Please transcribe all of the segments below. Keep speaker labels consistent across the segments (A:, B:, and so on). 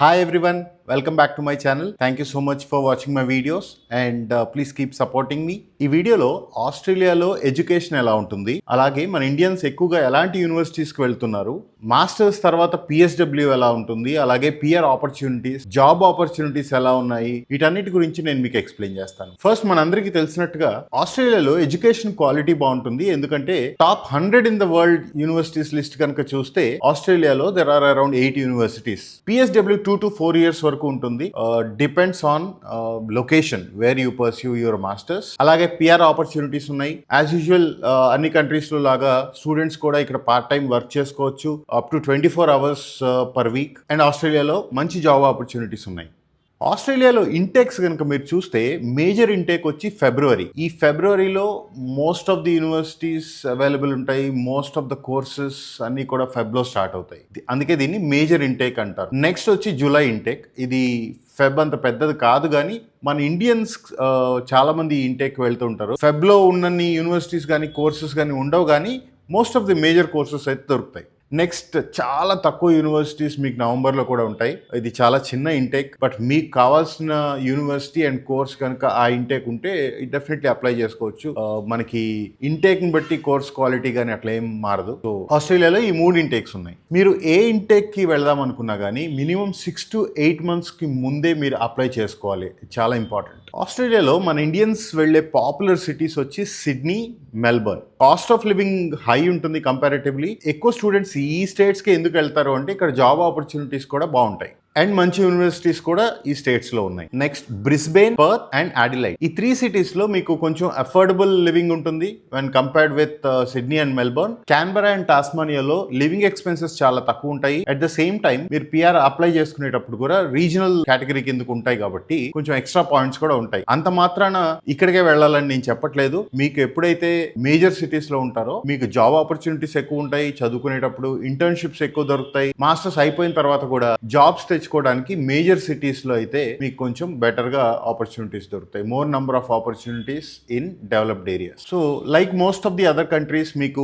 A: Hi everyone, welcome back to my channel. Thank you so much for watching my videos and please keep supporting me. ఈ వీడియోలో ఆస్ట్రేలియాలో education ఎలా ఉంటుంది, అలాగే మన ఇండియన్స్ ఎక్కువగా ఎలాంటి యూనివర్సిటీస్కి వెళ్తున్నారు, మాస్టర్స్ తర్వాత పిఎస్డబ్ల్యూ ఎలా ఉంటుంది, అలాగే పిఆర్ ఆపర్చునిటీస్, జాబ్ ఆపర్చునిటీస్ ఎలా ఉన్నాయి, వీటన్నిటి గురించి నేను మీకు ఎక్స్ప్లెయిన్ చేస్తాను. ఫస్ట్ మనందరికీ తెలిసినట్టుగా ఆస్ట్రేలియాలో ఎడ్యుకేషన్ క్వాలిటీ బాగుంటుంది. ఎందుకంటే top 100 in the world universities list కనుక చూస్తే ఆస్ట్రేలియాలో there are around 8 universities. PSW 2 to 4 years వరకు ఉంటుంది. Depends on location where you pursue your masters. అలాగే పిఆర్ ఆపర్చునిటీస్ ఉన్నాయి. యాజ్ యూజువల్ అన్ని కంట్రీస్ లో లాగా స్టూడెంట్స్ కూడా ఇక్కడ పార్ట్ టైం వర్క్ చేసుకోవచ్చు up to 24 hours per week. And ఆస్ట్రేలియాలో మంచి జాబ్ ఆపర్చునిటీస్ ఉన్నాయి. ఆస్ట్రేలియాలో ఇంటేక్స్ కనుక మీరు చూస్తే మేజర్ ఇంటేక్ వచ్చి ఫిబ్రవరి. ఈ ఫిబ్రవరిలో most of the universities available ఉంటాయి. మోస్ట్ ఆఫ్ ద కోర్సెస్ అన్ని కూడా ఫెబ్లో స్టార్ట్ అవుతాయి. అందుకే దీన్ని మేజర్ ఇంటేక్ అంటారు. నెక్స్ట్ వచ్చి జూలై ఇంటేక్. ఇది ఫెబ్ అంత పెద్దది కాదు, కానీ మన ఇండియన్స్ చాలా మంది ఇంటేక్ వెళ్తూ ఉంటారు. ఫెబ్లో ఉన్నన్ని యూనివర్సిటీస్ కానీ కోర్సెస్ కానీ ఉండవు, కానీ most of the major courses అయితే దొరుకుతాయి. నెక్స్ట్ చాలా తక్కువ యూనివర్సిటీస్ మీకు నవంబర్లో కూడా ఉంటాయి. ఇది చాలా చిన్న ఇంటేక్, బట్ మీకు కావాల్సిన యూనివర్సిటీ అండ్ కోర్స్ కనుక ఆ ఇంటేక్ ఉంటే డెఫినెట్లీ అప్లై చేసుకోవచ్చు. మనకి ఇంటేక్ని బట్టి కోర్స్ క్వాలిటీ కానీ అట్లా ఏం మారదు. సో ఆస్ట్రేలియాలో ఈ 3 ఇంటేక్స్ ఉన్నాయి. మీరు ఏ ఇంటేక్కి వెళ్దాం అనుకున్నా కానీ మినిమం 6 to 8 monthsకి ముందే మీరు అప్లై చేసుకోవాలి. చాలా ఇంపార్టెంట్. ఆస్ట్రేలియాలో మన ఇండియన్స్ వెళ్ళే పాపులర్ సిటీస్ వచ్చి Sydney, Melbourne. Cost of living high ఉంటుంది కంపారిటివ్లీ. ఎక్కువ స్టూడెంట్స్ ఈ స్టేట్స్కి ఎందుకు వెళ్తారు అంటే ఇక్కడ జాబ్ ఆపర్చునిటీస్ కూడా బాగుంటాయి అండ్ మంచి యూనివర్సిటీస్ కూడా ఈ స్టేట్స్ లో ఉన్నాయి. Next Brisbane, Perth and Adelaide. ఈ 3 cities లో మీకు కొంచెం అఫోర్డబుల్ లివింగ్ ఉంటుంది when compared with Sydney and Melbourne. Canberra and టాస్మానియాలో లివింగ్ ఎక్స్పెన్సెస్ చాలా తక్కువ ఉంటాయి. అట్ ద సేమ్ టైం మీరు పిఆర్ అప్లై చేసుకునేటప్పుడు కూడా రీజనల్ కేటగిరీ కిందకు ఉంటాయి కాబట్టి కొంచెం ఎక్స్ట్రా పాయింట్స్ కూడా ఉంటాయి. అంత మాత్రాన ఇక్కడికే వెళ్ళాలని నేను చెప్పట్లేదు. మీకు ఎప్పుడైతే మేజర్ సిటీస్ లో ఉంటారో మీకు జాబ్ ఆపర్చునిటీస్ ఎక్కువ ఉంటాయి. చదువుకునేటప్పుడు ఇంటర్న్షిప్స్ ఎక్కువ దొరుకుతాయి. మాస్టర్స్ అయిపోయిన తర్వాత కూడా జాబ్స్ తెచ్చుకోవడానికి మేజర్ సిటీస్ లో అయితే మీకు కొంచెం బెటర్ గా ఆపర్చునిటీస్ దొరుకుతాయి. More number of opportunities in developed areas. So like most of the other countries మీకు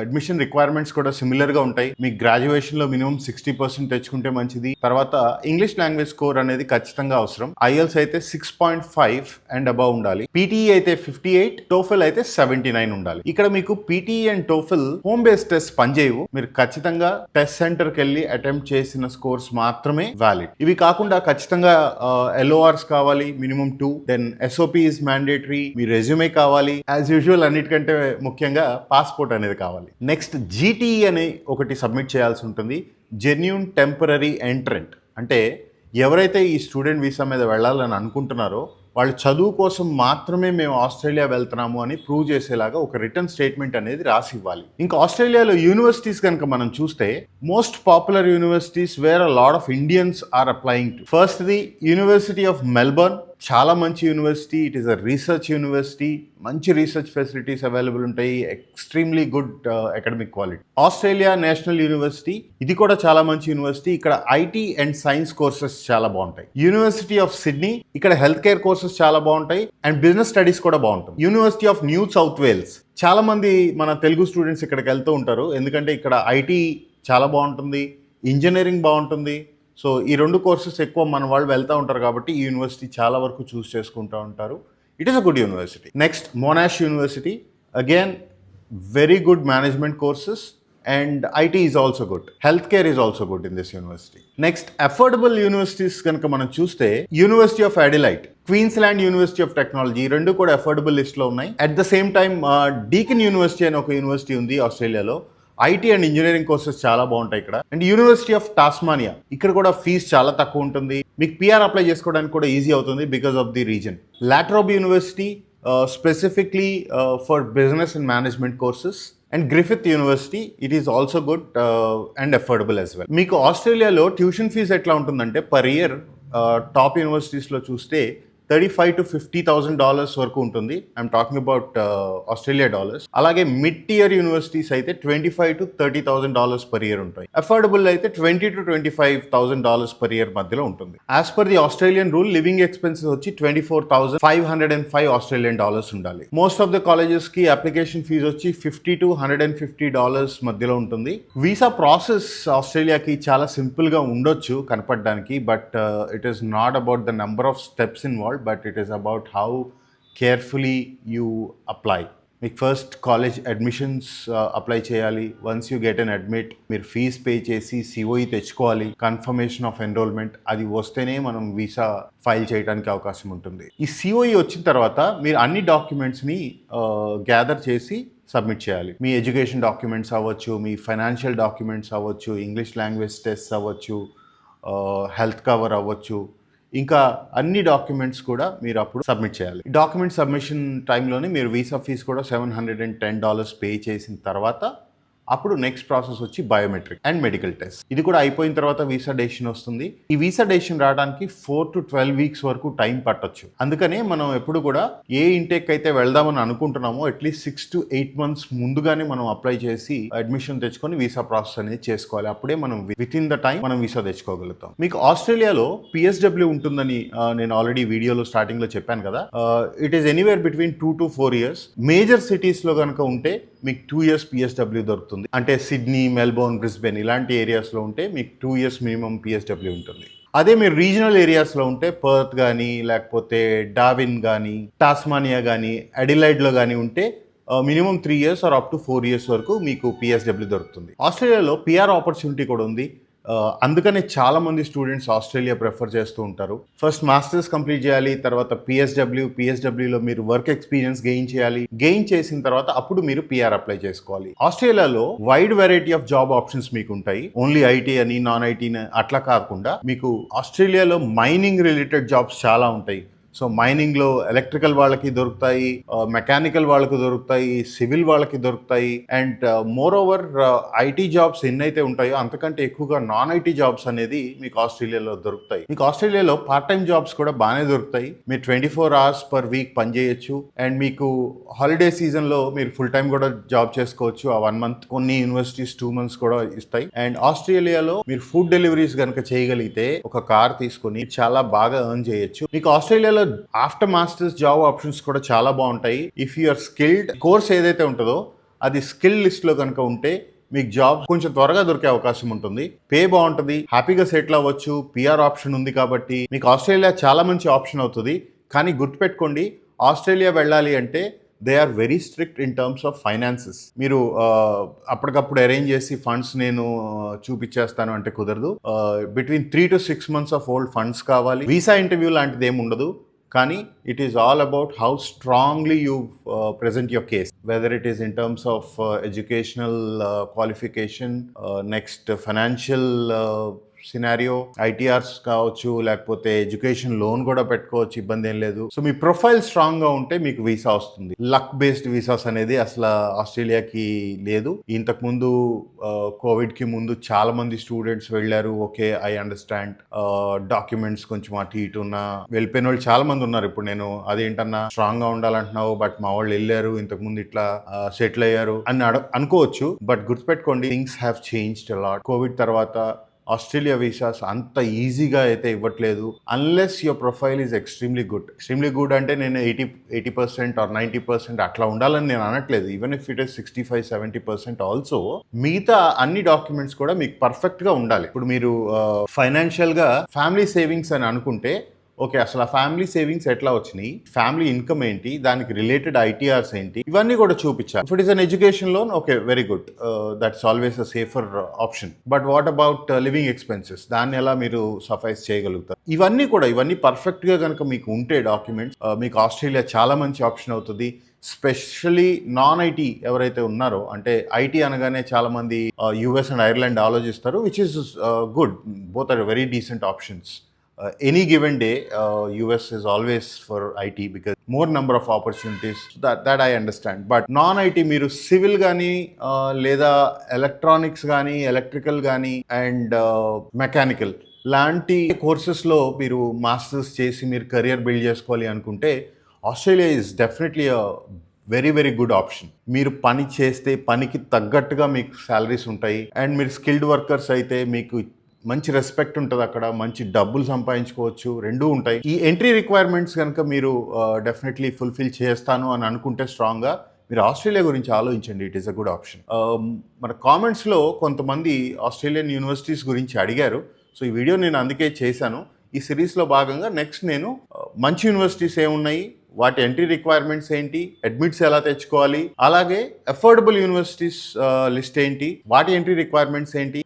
A: అడ్మిషన్ రిక్వైర్మెంట్స్ కూడా సిమిలర్ గా ఉంటాయి. మీకు గ్రాడ్యుయేషన్ లో మినిమం 60% తెచ్చుకుంటే మంచిది. తర్వాత ఇంగ్లీష్ లాంగ్వేజ్ స్కోర్ అనేది ఖచ్చితంగా అవసరం. ఐఎల్స్ అయితే 6.5 అండ్ అబవ్ ఉండాలి. పీటీఈ అయితే 58, టోఫెల్ అయితే 79 ఉండాలి. ఇక్కడ మీకు PTE and TOEFL home based test పనిచేయవు. మీరు ఖచ్చితంగా టెస్ట్ సెంటర్కి వెళ్ళి అటెంప్ట్ చేసిన స్కోర్స్ మాత్రమే వ్యాలిడ్. ఇవి కాకుండా ఖచ్చితంగా ఎల్ఓఆర్స్ కావాలి, minimum 2. Then SOP is mandatory. మీ రెజ్యూమే కావాలి. యాజ్ యూజువల్ అన్నిటికంటే ముఖ్యంగా పాస్పోర్ట్ అనేది కావాలి. నెక్స్ట్ జీటీఈ అనే ఒకటి సబ్మిట్ చేయాల్సి ఉంటుంది. Genuine temporary entrant. అంటే ఎవరైతే ఈ స్టూడెంట్ వీసా మీద వెళ్ళాలని అనుకుంటున్నారో వాళ్ళు చదువు కోసం మాత్రమే మేము ఆస్ట్రేలియా వెళ్తున్నాము అని ప్రూవ్ చేసేలాగా ఒక రిటర్న్ స్టేట్మెంట్ అనేది రాసి ఇవ్వాలి. ఇంకా ఆస్ట్రేలియాలో యూనివర్సిటీస్ కనుక మనం చూస్తే most popular universities where a lot of Indians are applying to. First the university of Melbourne. చాలా మంచి university. It is a research university. మంచి రీసెర్చ్ ఫెసిలిటీస్ అవైలబుల్ ఉంటాయి. Extremely good academic quality. Australia national university. ఇది కూడా చాలా మంచి university. ఇక్కడ IT and science courses చాలా బాగుంటాయి. University of Sydney. ఇక్కడ హెల్త్ కేర్ కోర్సెస్ చాలా బాగుంటాయి అండ్ బిజినెస్ స్టడీస్ కూడా బాగుంటుంది. University of New South Wales. చాలా మంది మన తెలుగు స్టూడెంట్స్ ఇక్కడికి వెళ్తూ ఉంటారు. ఎందుకంటే ఇక్కడ ఐటీ చాలా బాగుంటుంది, ఇంజనీరింగ్ బాగుంటుంది. సో ఈ 2 కోర్సెస్ ఎక్కువ మన వాళ్ళు వెళ్తూ ఉంటారు కాబట్టి ఈ యూనివర్సిటీ చాలా వరకు చూస్ చేసుకుంటూ ఉంటారు. It is a good university. Next Monash university. Again very good management courses and IT is also good. Health care is also good in this university. Next affordable universities కనుక మనం చూస్తే university of Adelaide, Queensland university of technology, 2 కూడా affordable list లో ఉన్నాయి. At the same time deacon university అని ఒక university ఉంది ఆస్ట్రేలియాలో. ఐటీ అండ్ ఇంజనీరింగ్ కోర్సెస్ చాలా బాగుంటాయి ఇక్కడ. And university of Tasmania. ఇక్కడ కూడా ఫీజు చాలా తక్కువ ఉంటుంది. మీకు పిఆర్ అప్లై చేసుకోవడానికి కూడా ఈజీ అవుతుంది because of the reason. La Trobe university specifically for business and management courses. And Griffith university. It is also good and affordable as well. మీకు ఆస్ట్రేలియాలో ట్యూషన్ ఫీజు ఎట్లా ఉంటుందంటే పర్ ఇయర్ టాప్ యూనివర్సిటీస్లో చూస్తే $35,000 to $50,000 వరకు ఉంటుంది. I'm talking about Australia dollars. అలాగే mid tear universities అయితే $25,000 to $30,000 per year ఉంటాయి. అఫోర్డబుల్ అయితే $20,000 to $25,000 per year మధ్యలో ఉంటుంది. As per the Australian rule living expenses వచ్చి $24,505 ఉండాలి. మోస్ట్ ఆఫ్ ద కాలేజెస్ కి అప్లికేషన్ ఫీజు వచ్చి $50 to $150 మధ్యలో ఉంటుంది. వీసా ప్రాసెస్ ఆస్ట్రేలియాకి చాలా సింపుల్ గా ఉండొచ్చు కనపడడానికి, but it is not about the number of steps involved, but it is about how carefully you apply. మీకు ఫస్ట్ కాలేజ్ అడ్మిషన్స్ అప్లై చేయాలి. Once you get an admit మీరు fees pay చేసి COE తెచ్చుకోవాలి, confirmation of enrolment. అది వస్తేనే మనం visa file చేయడానికి అవకాశం ఉంటుంది. ఈ సిఓఈ వచ్చిన తర్వాత మీరు అన్ని డాక్యుమెంట్స్ని గ్యాదర్ చేసి సబ్మిట్ చేయాలి. మీ ఎడ్యుకేషన్ డాక్యుమెంట్స్ అవ్వచ్చు, మీ ఫైనాన్షియల్ డాక్యుమెంట్స్ అవ్వచ్చు, ఇంగ్లీష్ లాంగ్వేజ్ టెస్ట్ అవ్వచ్చు, హెల్త్ కవర్ అవ్వచ్చు, ఇంకా అన్ని డాక్యుమెంట్స్ కూడా మీరు అప్పుడు సబ్మిట్ చేయాలి. డాక్యుమెంట్ సబ్మిషన్ టైంలోనే మీరు వీసా ఫీజు కూడా $710 పే చేసిన తర్వాత అప్పుడు నెక్స్ట్ ప్రాసెస్ వచ్చి బయోమెట్రిక్ అండ్ మెడికల్ టెస్ట్. ఇది కూడా అయిపోయిన తర్వాత వీసా డెసిషన్ వస్తుంది. ఈ వీసా డెసిషన్ రావడానికి 4 to 12 weeks వరకు టైం పట్టొచ్చు. అందుకనే మనం ఎప్పుడు కూడా ఏ ఇంటేక్ అయితే వెళ్దామని అనుకుంటున్నామో అట్లీస్ట్ 6 to 8 months ముందుగానే మనం అప్లై చేసి అడ్మిషన్ తెచ్చుకొని వీసా ప్రాసెస్ అనేది చేసుకోవాలి. అప్పుడే మనం విత్ ఇన్ ద టైం మనం వీసా తెచ్చుకోగలుగుతాం. మీకు ఆస్ట్రేలియాలో PSW ఉంటుందని నేను ఆల్రెడీ వీడియోలో స్టార్టింగ్ లో చెప్పాను కదా. It is anywhere between 2 to 4 years. Major cities లో కనుక ఉంటే మీకు 2 years PSW దొరుకుతుంది. అంటే సిడ్నీ, మెల్బోర్న్, బ్రిస్బెన్ ఇలాంటి ఏరియాస్లో ఉంటే మీకు 2 years మినిమం PSW ఉంటుంది. అదే మీరు రీజనల్ ఏరియాస్లో ఉంటే పర్త్ కానీ, లేకపోతే డార్విన్ కానీ, టాస్మానియా కానీ, అడిలైడ్లో కానీ ఉంటే minimum 3 years or up to 4 years వరకు మీకు PSW దొరుకుతుంది. ఆస్ట్రేలియాలో PR ఆపర్చునిటీ కూడా ఉంది. అందుకనే చాలా మంది స్టూడెంట్స్ ఆస్ట్రేలియా ప్రిఫర్ చేస్తూ ఉంటారు. ఫస్ట్ మాస్టర్స్ కంప్లీట్ చేయాలి, తర్వాత PSWలో మీరు వర్క్ ఎక్స్పీరియన్స్ గెయిన్ చేయాలి. గెయిన్ చేసిన తర్వాత అప్పుడు మీరు PR అప్లై చేసుకోవాలి. ఆస్ట్రేలియాలో wide variety of job options మీకు ఉంటాయి. ఓన్లీ ఐటీ అని, నాన్ ఐటీ అట్లా కాకుండా మీకు ఆస్ట్రేలియాలో మైనింగ్ రిలేటెడ్ జాబ్స్ చాలా ఉంటాయి. సో మైనింగ్లో ఎలక్ట్రికల్ వాళ్ళకి దొరుకుతాయి, మెకానికల్ వాళ్ళకి దొరుకుతాయి, సివిల్ వాళ్ళకి దొరుకుతాయి. And more over IT jobs ఎన్నైతే ఉంటాయో అంతకంటే ఎక్కువగా నాన్ ఐటీ జాబ్స్ అనేది మీకు ఆస్ట్రేలియాలో దొరుకుతాయి. మీకు ఆస్ట్రేలియాలో పార్ట్ టైం జాబ్స్ కూడా బాగానే దొరుకుతాయి. మీరు 24 hours per week పనిచేయచ్చు. అండ్ మీకు హాలిడే సీజన్లో మీరు ఫుల్ టైం కూడా జాబ్ చేసుకోవచ్చు. ఆ 1 month, కొన్ని యూనివర్సిటీస్ 2 months కూడా ఇస్తాయి. అండ్ ఆస్ట్రేలియాలో మీరు ఫుడ్ డెలివరీస్ కనుక చేయగలిగితే ఒక కార్ తీసుకొని చాలా బాగా ఎర్న్ చేయొచ్చు. మీకు ఆస్ట్రేలియాలో ఆఫ్టర్ మాస్టర్స్ జాబ్ ఆప్షన్స్ కూడా చాలా బాగుంటాయి. If you are skilled, course ఏదైతే ఉంటుందో అది స్కిల్ లిస్ట్ లో కనుక ఉంటే మీకు జాబ్ కొంచెం త్వరగా దొరికే అవకాశం ఉంటుంది. పే బాగుంటుంది, హ్యాపీగా సెటిల్ అవ్వచ్చు. PR ఆప్షన్ ఉంది కాబట్టి మీకు ఆస్ట్రేలియా చాలా మంచి ఆప్షన్ అవుతుంది. కానీ గుర్తుపెట్టుకోండి, ఆస్ట్రేలియా వెళ్ళాలి అంటే they are very strict in terms of finances. మీరు అప్పటికప్పుడు అరేంజ్ చేసి ఫండ్స్ నేను చూపించేస్తాను అంటే కుదరదు. Between 3 to 6 months of old funds కావాలి. వీసా ఇంటర్వ్యూ లాంటిది ఏమి ఉండదు. కానీ it is all about how strongly you present your case, whether it is in terms of educational qualification, next financial scenario, ITRs కావచ్చు, లేకపోతే ఎడ్యుకేషన్ లోన్ కూడా పెట్టుకోవచ్చు, ఇబ్బంది ఏం లేదు. సో మీ ప్రొఫైల్ స్ట్రాంగ్ గా ఉంటే మీకు వీసా వస్తుంది. లక్ బేస్డ్ వీసాస్ అనేది అసలు ఆస్ట్రేలియాకి లేదు. ఇంతకు ముందు కోవిడ్ కి ముందు చాలా మంది స్టూడెంట్స్ వెళ్ళారు. ఓకే, ఐ అండర్స్టాండ్, డాక్యుమెంట్స్ కొంచెం అటు ఇటు ఉన్నా వెళ్ళిపోయిన వాళ్ళు చాలా మంది ఉన్నారు. ఇప్పుడు నేను అదేంటన్నా స్ట్రాంగ్ గా ఉండాలంటున్నావు, బట్ మా వాళ్ళు వెళ్ళారు, ఇంతకు ముందు ఇట్లా సెటిల్ అయ్యారు అని అనుకోవచ్చు. బట్ గుర్తుపెట్టుకోండి, things have changed a lot. Covid తర్వాత ఆస్ట్రేలియా వీసాస్ అంత ఈజీగా అయితే ఇవ్వట్లేదు, unless your profile is extremely good. Extremely good అంటే నేను 80% ఆర్ 90% అట్లా ఉండాలని నేను అనట్లేదు. Even if it is 65-70% also, మిగతా అన్ని డాక్యుమెంట్స్ కూడా మీకు పర్ఫెక్ట్ గా ఉండాలి. ఇప్పుడు మీరు ఫైనాన్షియల్ గా ఫ్యామిలీ సేవింగ్స్ అని అనుకుంటే, ఓకే, అసలు ఆ ఫ్యామిలీ సేవింగ్స్ ఎట్లా వచ్చినాయి, ఫ్యామిలీ ఇన్కమ్ ఏంటి, దానికి రిలేటెడ్ ITRs ఏంటి, ఇవన్నీ కూడా చూపించాలి. If it is an education loan, okay, very good, that's always a safer option. But what about living expenses, దాన్ని ఎలా మీరు సఫైజ్ చేయగలుగుతారు? ఇవన్నీ పర్ఫెక్ట్ గా కనుక మీకు ఉంటే డాక్యుమెంట్స్, మీకు ఆస్ట్రేలియా చాలా మంచి ఆప్షన్ అవుతుంది. స్పెషల్లీ నాన్ ఐటీ ఎవరైతే ఉన్నారో, అంటే ఐటీ అనగానే చాలా మంది US అండ్ ఐర్లాండ్ ఆలోచిస్తారు, which is good. Both are very decent options. Any given day, US is always for IT because more number of opportunities. That I understand. But non-IT మీరు civil కానీ లేదా electronics కానీ, electrical కానీ and mechanical, లాంటి కోర్సెస్లో మీరు masters చేసి మీరు career build చేసుకోవాలి అనుకుంటే Australia is definitely very very good option. మీరు పని చేస్తే పనికి తగ్గట్టుగా మీకు శాలరీస్ ఉంటాయి. అండ్ మీరు స్కిల్డ్ వర్కర్స్ అయితే మీకు మంచి రెస్పెక్ట్ ఉంటుంది, అక్కడ మంచి డబ్బులు సంపాదించుకోవచ్చు, రెండూ ఉంటాయి. ఈ ఎంట్రీ రిక్వైర్మెంట్స్ కనుక మీరు డెఫినెట్లీ ఫుల్ఫిల్ చేస్తాను అని అనుకుంటే స్ట్రాంగ్గా మీరు ఆస్ట్రేలియా గురించి ఆలోచించండి. It is a good option. మన కామెంట్స్లో కొంతమంది ఆస్ట్రేలియన్ యూనివర్సిటీస్ గురించి అడిగారు. సో ఈ వీడియో నేను అందుకే చేశాను. ఈ సిరీస్లో భాగంగా నెక్స్ట్ నేను మంచి యూనివర్సిటీస్ ఏమున్నాయి, వాటి ఎంట్రీ రిక్వైర్మెంట్స్ ఏంటి, అడ్మిట్స్ ఎలా తెచ్చుకోవాలి, అలాగే అఫోర్డబుల్ యూనివర్సిటీస్ లిస్ట్ ఏంటి, వాటి ఎంట్రీ రిక్వైర్మెంట్స్ ఏంటి,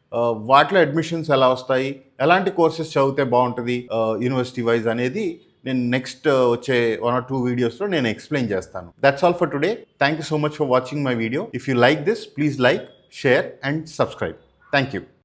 A: వాటిలో అడ్మిషన్స్ ఎలా వస్తాయి, ఎలాంటి కోర్సెస్ చదివితే బాగుంటుంది యూనివర్సిటీ వైజ్ అనేది నేను నెక్స్ట్ వచ్చే 1 or 2 వీడియోస్లో నేను ఎక్స్ప్లెయిన్ చేస్తాను. That's all for today. Thank you so much for watching my video. If you like this, please like, share and subscribe. Thank you.